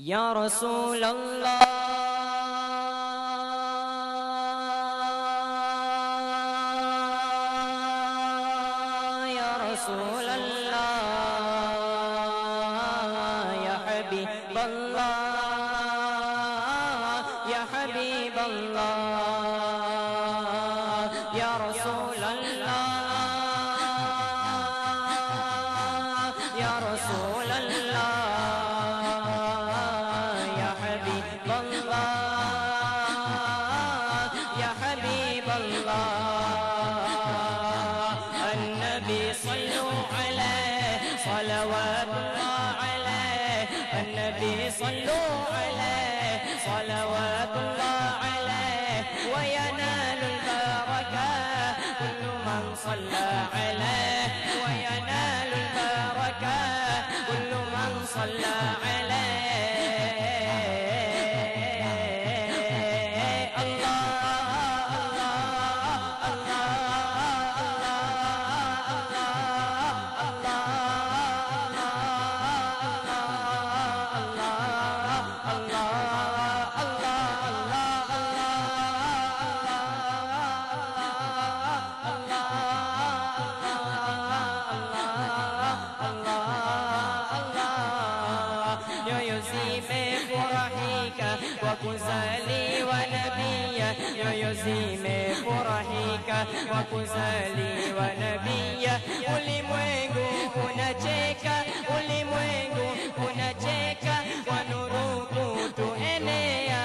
يا رسول الله يا رسول الله يا حبيب الله يا حبيب الله يا رسول الله يا رسول الله النبي صلوا عليه صلوات الله عليه النبي صلوا عليه صلوات الله عليه وينال البركة كل من صلى عليه وينال البركة كل من صلى عليه وكزالي ونبيا yoyozime furahika kwa kuzali wa nabia ulimwengu unacheka ulimwengu unacheka kwa nuru kutuenea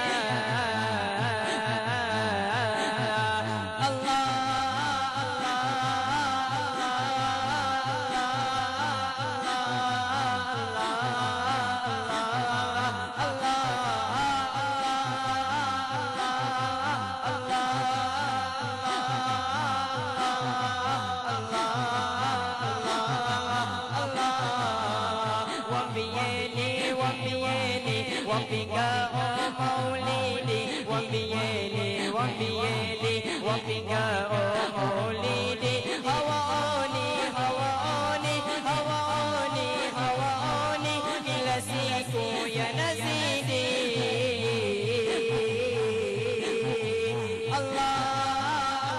wapigao maulidi wambieni wambieni wapigao maulidi hawaoni hawaoni hawaoni hawaoni kila siku yanazidi Allah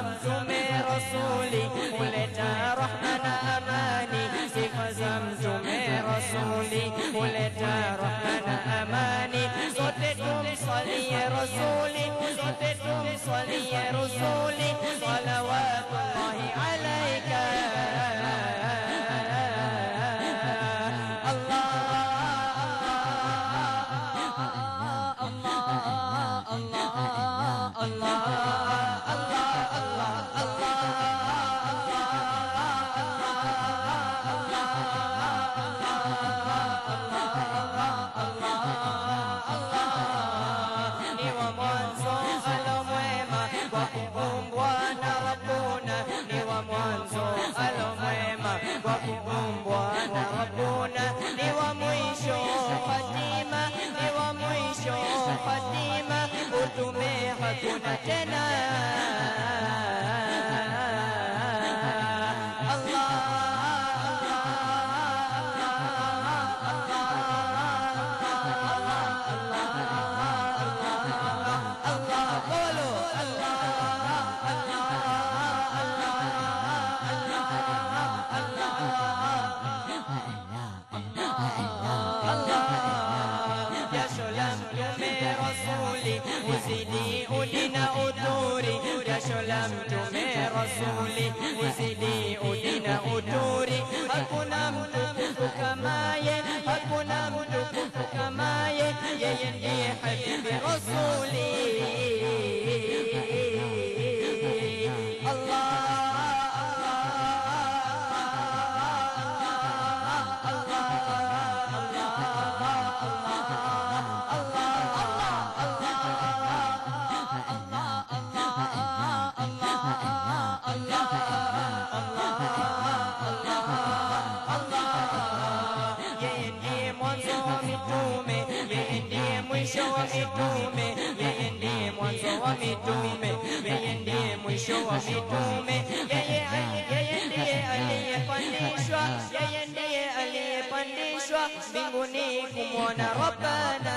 Mtume Rasuli huleta rahma na amani, sifa za Mtume Rasuli huleta rahma na amani. Sote tumsalie Rasuli, sote tumsalie Rasuli, salawatullahi alaika. Hakuna tena Allah uzidi udina uduri jashola Mtume Rasuli uzidi udina uduri hakuna mtukufu kamaye hakuna mtukufu kamaye yeye ndiye habibi Rasuli Allah mwisho wa mitume, yeye ndiye mwanzo wa mitume, yeye ndiye mwisho wa mitume, yeye ndiye aliyepandishwa, yeye ndiye aliyepandishwa mbinguni kumwona Rabbana.